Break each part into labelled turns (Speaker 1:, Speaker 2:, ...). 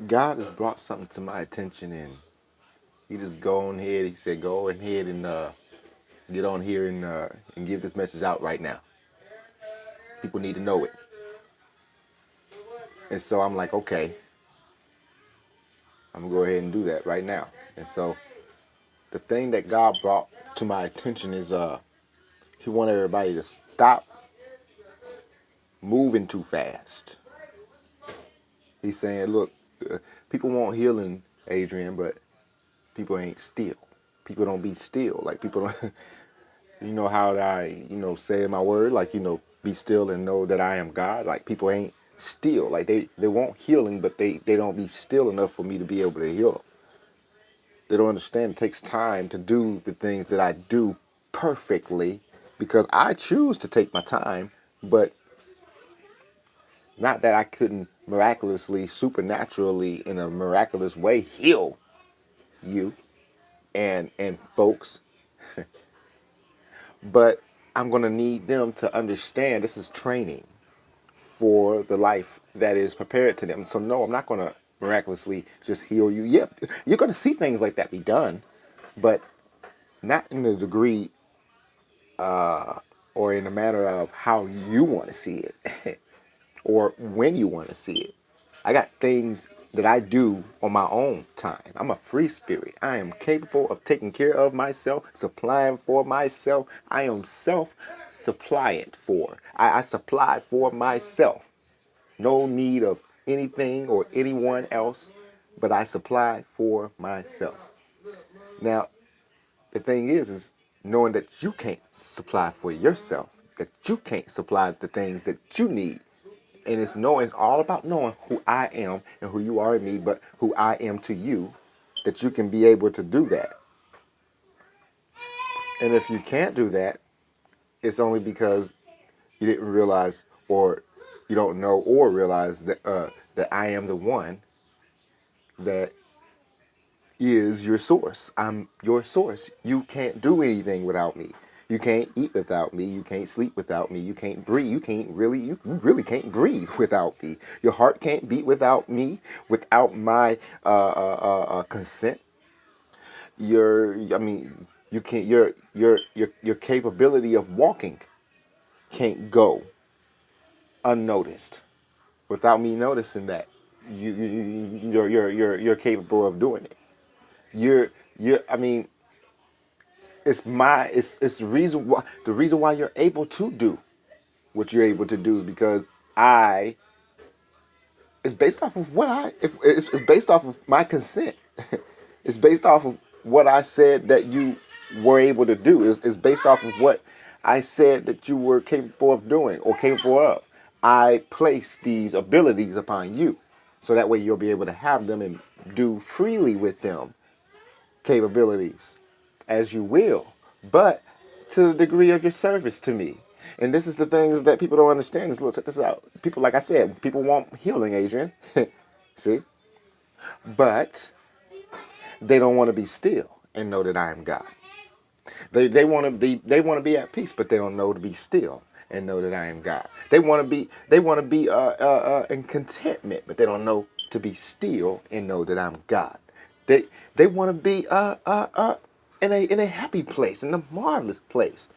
Speaker 1: God has brought something to my attention, and he just go on ahead. He said, "Go ahead and get on here and give this message out right now. People need to know it." And so I'm like, okay, I'm gonna go ahead and do that right now. And so the thing that God brought to my attention is he wanted everybody to stop moving too fast. He's saying, look, people want healing, Adrian, but people ain't still. People don't be still. Like people don't. You know how I, say my word, like, be still and know that I am God. Like people ain't still. Like they want healing, but they don't be still enough for me to be able to heal them. They don't understand it takes time to do the things that I do perfectly because I choose to take my time, but not that I couldn't miraculously, supernaturally, in a miraculous way heal you and folks, but I'm going to need them to understand this is training for the life that is prepared to them. So no, I'm not going to miraculously just heal you. Yep, you're going to see things like that be done, but not in the degree or in the manner of how you want to see it or when you want to see it. I got things that I do on my own time. I'm a free spirit. I am capable of taking care of myself, supplying for myself. I am self-suppliant for. I supply for myself. No need of anything or anyone else, but I supply for myself. Now, the thing is knowing that you can't supply for yourself, that you can't supply the things that you need. And it's all about knowing who I am and who you are in me, but who I am to you, that you can be able to do that. And if you can't do that, it's only because you didn't realize or you don't know or realize that I am the one that is your source. I'm your source. You can't do anything without me. You can't eat without me. You can't sleep without me. You can't breathe. You really can't breathe without me. Your heart can't beat without me, without my consent. You can't. Your capability of walking can't go unnoticed without me noticing that. You're capable of doing it. You're. I mean, it's the reason why you're able to do what you're able to do is because I it's based off of what I if it's based off of my consent. It's based off of what I said that you were able to do. It's based off of what I said that you were capable of doing or capable of. I place these abilities upon you so that way you'll be able to have them and do freely with them capabilities as you will, but to the degree of your service to me. And this is the things that people don't understand. Is look, check this out. People, like I said, people want healing, Adrian. See, but they don't want to be still and know that I am God. They want to be at peace, but they don't know to be still and know that I am God. They want to be in contentment, but they don't know to be still and know that I'm God. They they want to be in a happy place, in a marvelous place.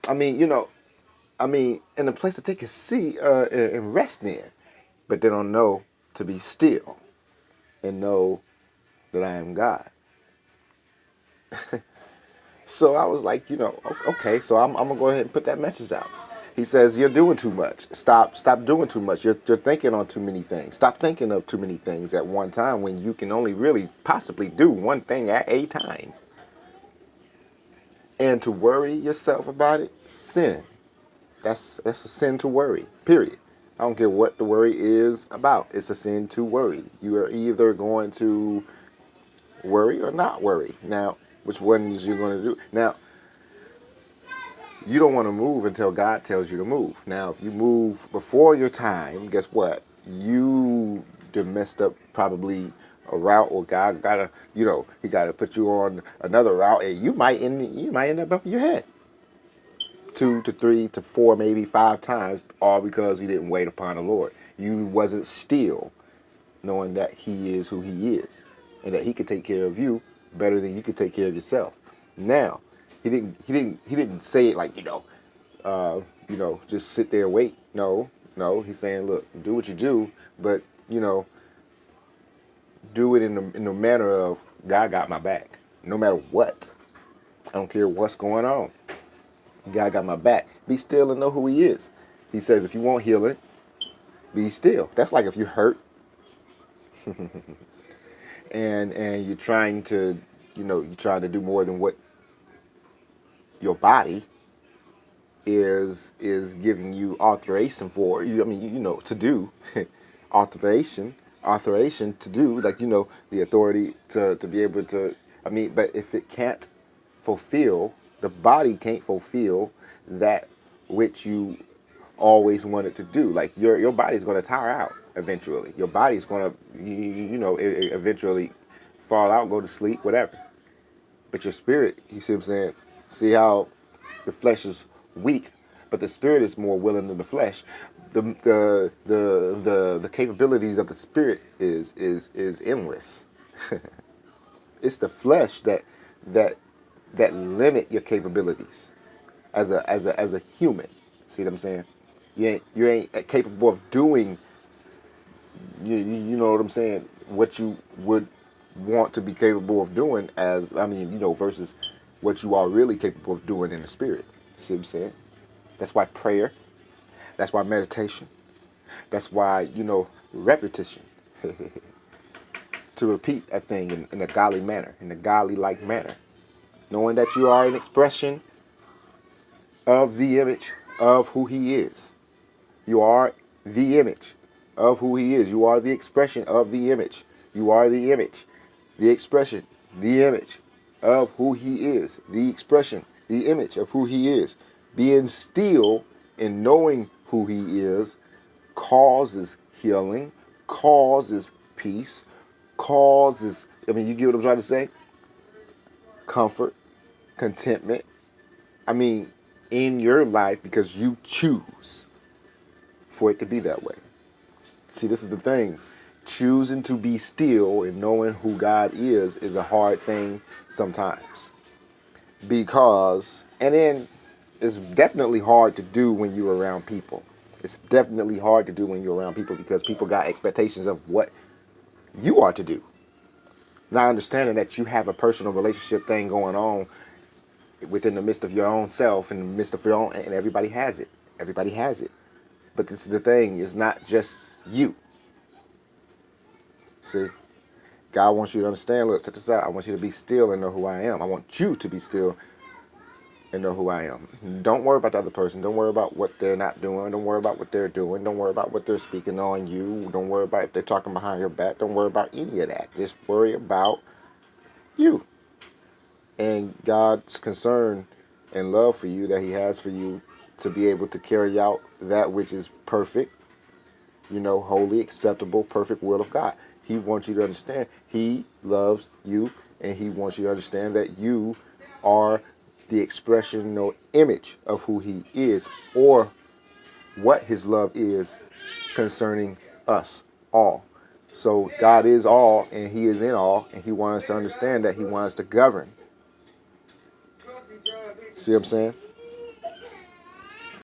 Speaker 1: I mean, in a place that they can see and rest in, but they don't know to be still and know that I am God. So I was like, okay, so I'm gonna go ahead and put that message out. He says, you're doing too much. Stop doing too much. You're thinking on too many things. Stop thinking of too many things at one time when you can only really possibly do one thing at a time. And to worry yourself about it, sin. That's a sin to worry, period. I don't care what the worry is about. It's a sin to worry. You are either going to worry or not worry. Now, which ones you're going to do? Now, you don't want to move until God tells you to move. Now, if you move before your time, guess what? You done messed up probably a route, or God gotta, He gotta put you on another route, and you might end up bumping your head 2 to 3 to 4, maybe 5 times, all because you didn't wait upon the Lord. You wasn't still knowing that he is who he is and that he could take care of you better than you could take care of yourself. Now, he didn't say it like, just sit there and wait. No, no, he's saying, look, do what you do, but do it in the manner of God got my back, no matter what. I don't care what's going on. God got my back. Be still and know who he is. He says, if you want healing, be still. That's like if you're hurt and you're trying to, you're trying to do more than what your body is giving you authorization for. To do authorization to do, like, the authority to be able to. But if it can't fulfill, the body can't fulfill that which you always wanted to do. Like your body's going to tire out eventually. Your body's going to eventually fall out, go to sleep, whatever. But your spirit, you see what I'm saying? See how the flesh is weak, but the spirit is more willing than the flesh. The capabilities of the spirit is endless. It's the flesh that limit your capabilities as a human. See what I'm saying? You ain't capable of doing. You know what I'm saying? What you would want to be capable of doing versus what you are really capable of doing in the spirit. See what I'm saying? That's why prayer. That's why meditation. That's why, repetition. To repeat a thing in a godly manner, in a godly-like manner. Knowing that you are an expression of the image of who he is. You are the image of who he is. You are the expression of the image. You are the image, the expression, the image of who he is. The expression, the image of who he is. Being still and knowing who he is causes healing, causes peace, causes, you get what I'm trying to say? Comfort, contentment. In your life, because you choose for it to be that way. See, this is the thing. Choosing to be still and knowing who God is a hard thing sometimes. And then it's definitely hard to do when you're around people. It's definitely hard to do when you're around people because people got expectations of what you are to do. Not understanding that you have a personal relationship thing going on within the midst of your own self, in the midst of your own, and everybody has it. Everybody has it. But this is the thing, it's not just you. See? God wants you to understand, look, check this out. I want you to be still and know who I am. I want you to be still and know who I am. Don't worry about the other person. Don't worry about what they're not doing. Don't worry about what they're doing. Don't worry about what they're speaking on you. Don't worry about if they're talking behind your back. Don't worry about any of that. Just worry about you. And God's concern and love for you that he has for you to be able to carry out that which is perfect, holy, acceptable, perfect will of God. He wants you to understand he loves you, and he wants you to understand that you are the expression or image of who he is, or what his love is concerning us all. So God is all, and he is in all, and he wants us to understand that he wants us to govern. See what I'm saying?